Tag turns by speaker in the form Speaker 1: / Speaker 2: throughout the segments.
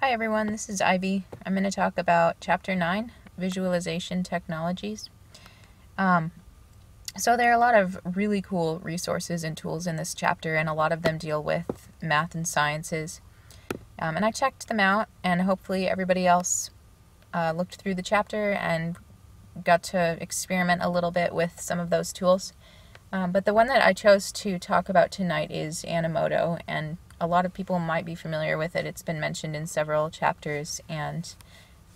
Speaker 1: Hi everyone, this is Ivy. I'm going to talk about Chapter 9, Visualization Technologies. So there are a lot of really cool resources and tools in this chapter, and a lot of them deal with math and sciences. And I checked them out, and hopefully everybody else looked through the chapter and got to experiment a little bit with some of those tools. But the one that I chose to talk about tonight is Animoto, and a lot of people might be familiar with it. It's been mentioned in several chapters, and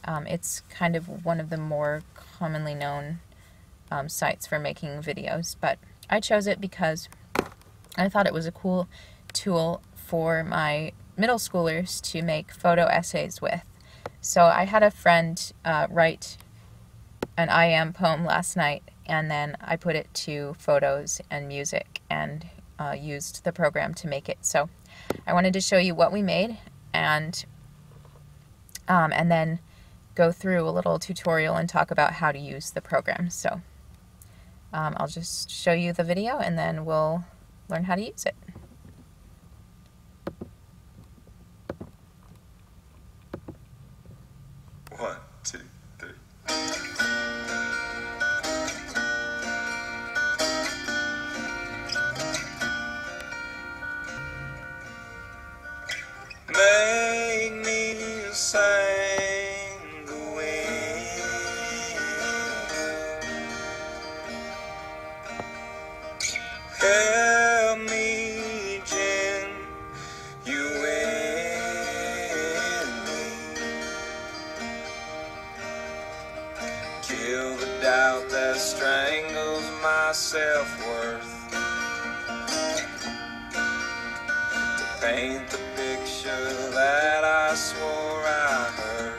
Speaker 1: it's kind of one of the more commonly known sites for making videos. But I chose it because I thought it was a cool tool for my middle schoolers to make photo essays with. So I had a friend write an I am poem last night, and then I put it to photos and music and used the program to make it. So I wanted to show you what we made and then go through a little tutorial and talk about how to use the program. So I'll just show you the video and then we'll learn how to use it.
Speaker 2: One, two, three. Make me sing the wind. Help me genuinely kill the doubt that strangles my self-worth. Paint the picture that I swore I heard.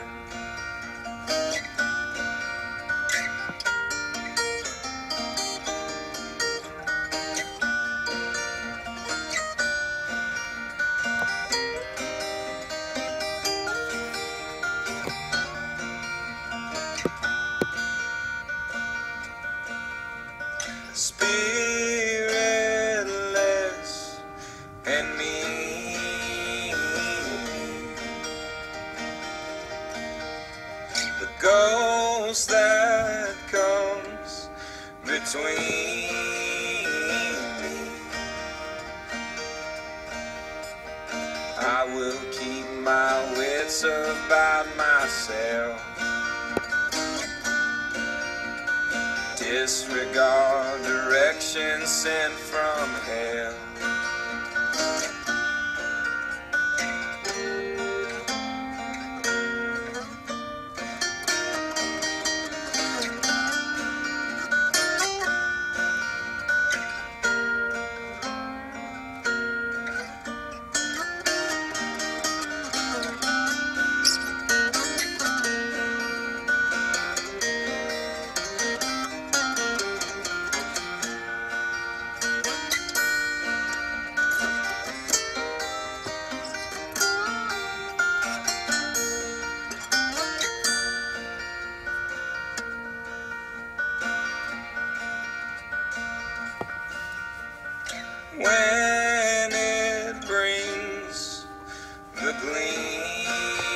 Speaker 2: Spiritless and me, the ghost that comes between me. I will keep my wits about myself, disregard direction sent from hell. When it brings the gleam,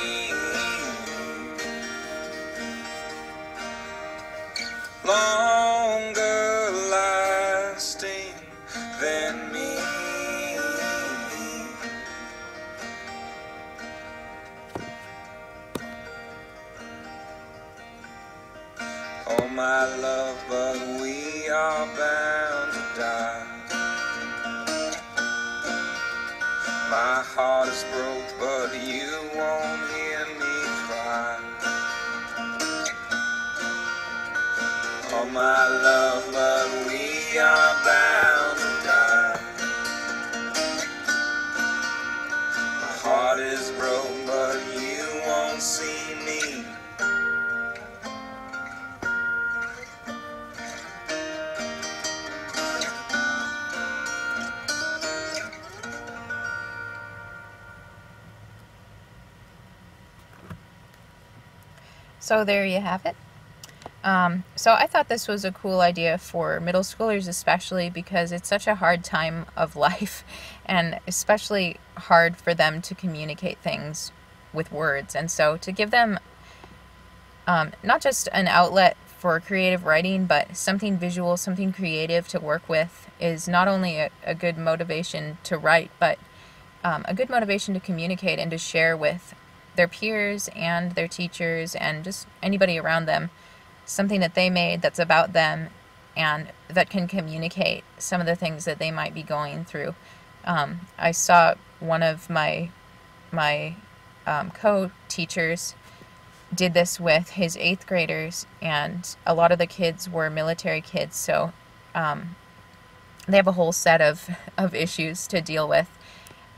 Speaker 2: longer lasting than me, oh my love, but we are bound to die. My heart is broke, but you won't hear me cry. Oh my love, but we are bound to die. My heart is broke, but you won't see me.
Speaker 1: So there you have it. So I thought this was a cool idea for middle schoolers, especially because it's such a hard time of life, and especially hard for them to communicate things with words. And so to give them not just an outlet for creative writing, but something visual, something creative to work with is not only a good motivation to write, but a good motivation to communicate and to share with their peers and their teachers and just anybody around them something that they made that's about them and that can communicate some of the things that they might be going through. I saw one of my co-teachers did this with his 8th graders, and a lot of the kids were military kids, so they have a whole set of issues to deal with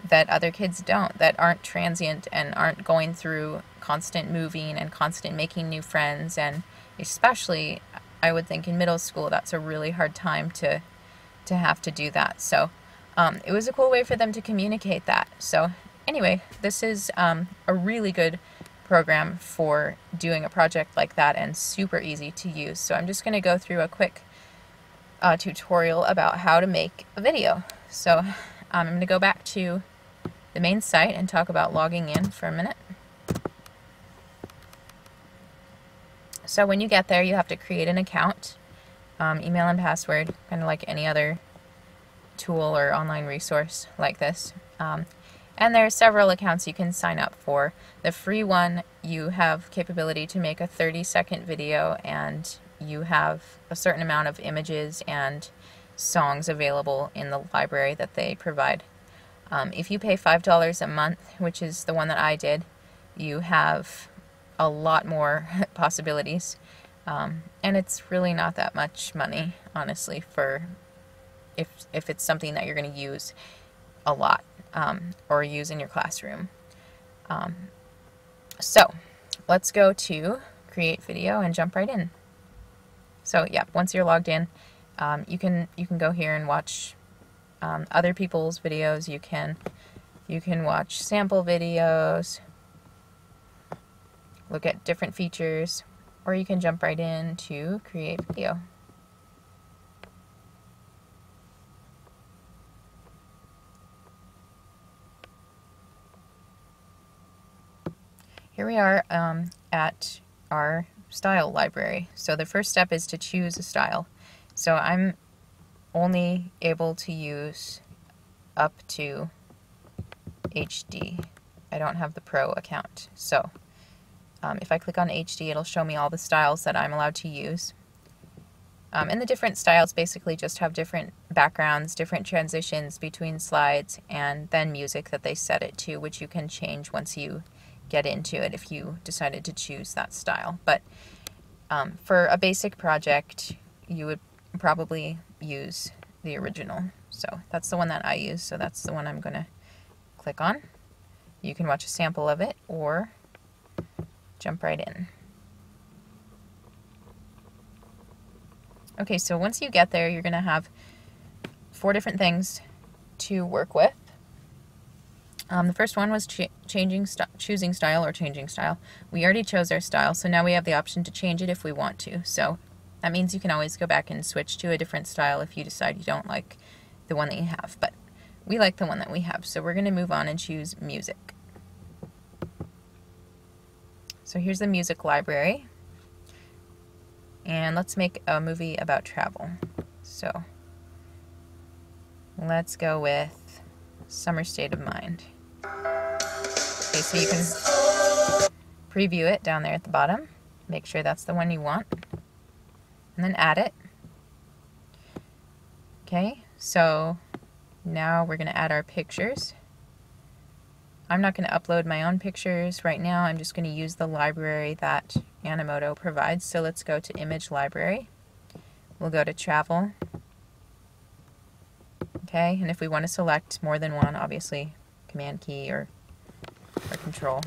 Speaker 1: that other kids don't, that aren't transient and aren't going through constant moving and constant making new friends. And especially, I would think in middle school, that's a really hard time to have to do that. So it was a cool way for them to communicate that. So anyway, this is a really good program for doing a project like that and super easy to use. So I'm just going to go through a quick tutorial about how to make a video. So I'm going to go back to the main site and talk about logging in for a minute. So when you get there, you have to create an account, email and password, kind of like any other tool or online resource like this. And there are several accounts you can sign up for. The free one, you have capability to make a 30-second video, and you have a certain amount of images and songs available in the library that they provide. If you pay $5 a month, which is the one that I did, you have a lot more possibilities. And it's really not that much money, honestly, for if it's something that you're going to use a lot or use in your classroom. So let's go to create video and jump right in. So yeah, once you're logged in, you can go here and watch other people's videos. You can watch sample videos, look at different features, or you can jump right in to create video. Here we are at our style library. So the first step is to choose a style. So I'm only able to use up to HD. I don't have the Pro account. So if I click on HD, it'll show me all the styles that I'm allowed to use. And the different styles basically just have different backgrounds, different transitions between slides, and then music that they set it to, which you can change once you get into it if you decided to choose that style. But for a basic project, you would probably use the original. So that's the one that I use, so that's the one I'm going to click on. You can watch a sample of it or jump right in. Okay, so once you get there, you're going to have 4 different things to work with. The first one was choosing style or changing style. We already chose our style, so now we have the option to change it if we want to. So that means you can always go back and switch to a different style if you decide you don't like the one that you have. But we like the one that we have, so we're going to move on and choose music. So here's the music library. And let's make a movie about travel. So let's go with Summer State of Mind. Okay, so you can preview it down there at the bottom. Make sure that's the one you want. And then add it. Okay, so now we're going to add our pictures. I'm not going to upload my own pictures right now. I'm just going to use the library that Animoto provides. So let's go to Image Library. We'll go to Travel. Okay, and if we want to select more than one, obviously Command key or Control.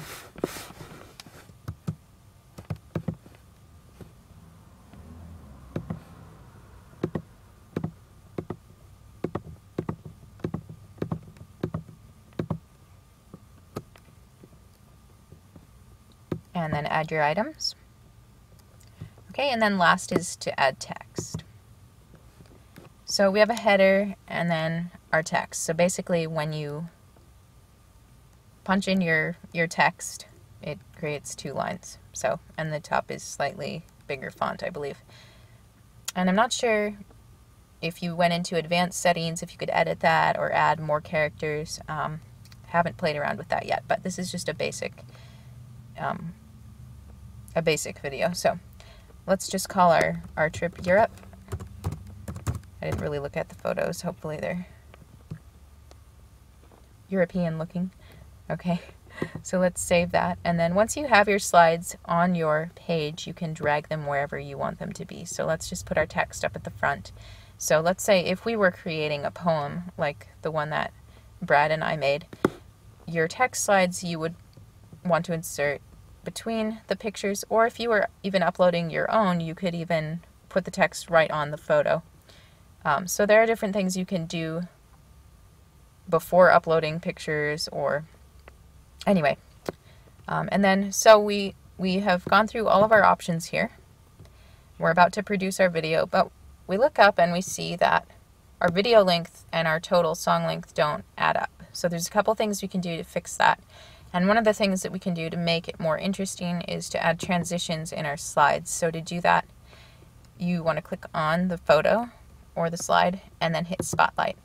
Speaker 1: And then add your items. Okay, and then last is to add text. So we have a header and then our text. So basically when you punch in your text, it creates 2 lines. So, and the top is slightly bigger font, I believe. And I'm not sure if you went into advanced settings, if you could edit that or add more characters. Haven't played around with that yet, but this is just a basic video. So let's just call our trip Europe. I didn't really look at the photos. Hopefully they're European looking. Okay, so let's save that. And then once you have your slides on your page, you can drag them wherever you want them to be. So let's just put our text up at the front. So let's say if we were creating a poem like the one that Brad and I made, your text slides you would want to insert between the pictures, or if you were even uploading your own, you could even put the text right on the photo. So there are different things you can do before uploading pictures, or anyway. And then, so we have gone through all of our options here. We're about to produce our video, but we look up and we see that our video length and our total song length don't add up. So there's a couple things we can do to fix that. And one of the things that we can do to make it more interesting is to add transitions in our slides. So to do that, you want to click on the photo or the slide and then hit spotlight.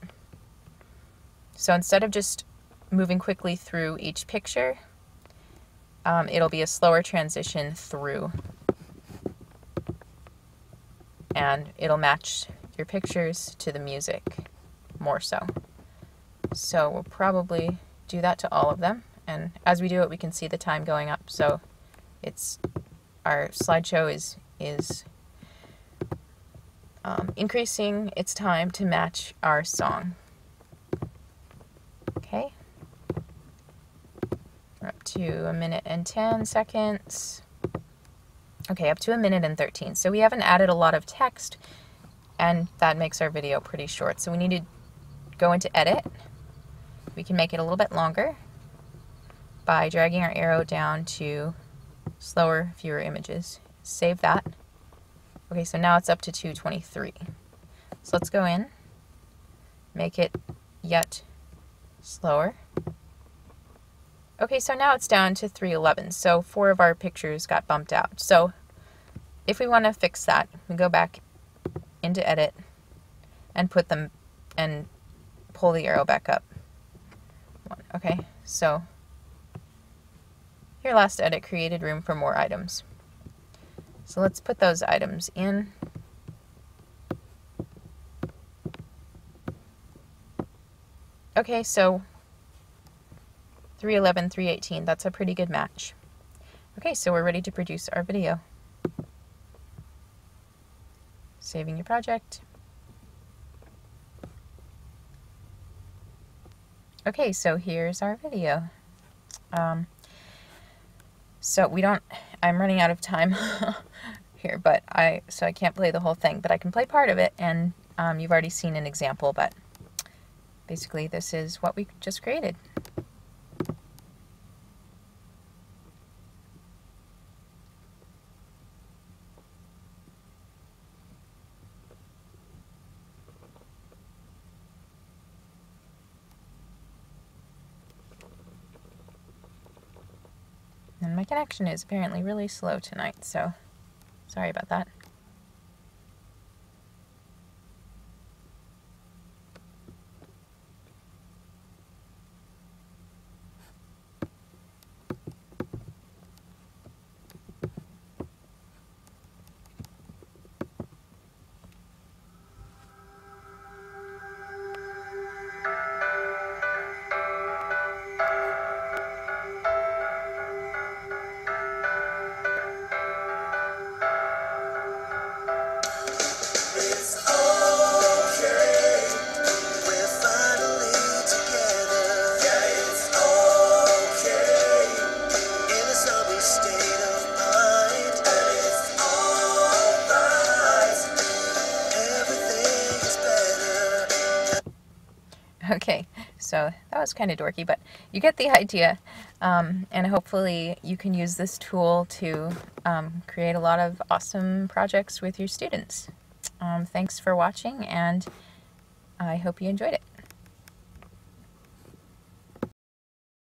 Speaker 1: So instead of just moving quickly through each picture, it'll be a slower transition through. And it'll match your pictures to the music more so. So we'll probably do that to all of them. And as we do it, we can see the time going up. So it's our slideshow is increasing its time to match our song. Okay. We're up to 1:10 seconds. Okay, up to 1:13. So we haven't added a lot of text, and that makes our video pretty short. So we need to go into edit. We can make it a little bit longer by dragging our arrow down to slower, fewer images. Save that. Okay, so now it's up to 2:23. So let's go in, make it yet slower. Okay, so now it's down to 3:11. So 4 of our pictures got bumped out. So if we want to fix that, we go back into edit and put them and pull the arrow back up. Okay, so your last edit created room for more items. So let's put those items in. Okay, so 3:11, 3:18, that's a pretty good match. Okay, so we're ready to produce our video. Saving your project. Okay, so here's our video. So I'm running out of time here, but I can't play the whole thing, but I can play part of it, and you've already seen an example, but basically this is what we just created. And my connection is apparently really slow tonight, so sorry about that.
Speaker 2: It's okay, we're finally together. Yeah, it's okay, in a zombie state of mind. And it's alright, everything is better.
Speaker 1: Okay, so that was kind of dorky, but you get the idea. And hopefully you can use this tool to create a lot of awesome projects with your students. Thanks for watching, and I hope you enjoyed it.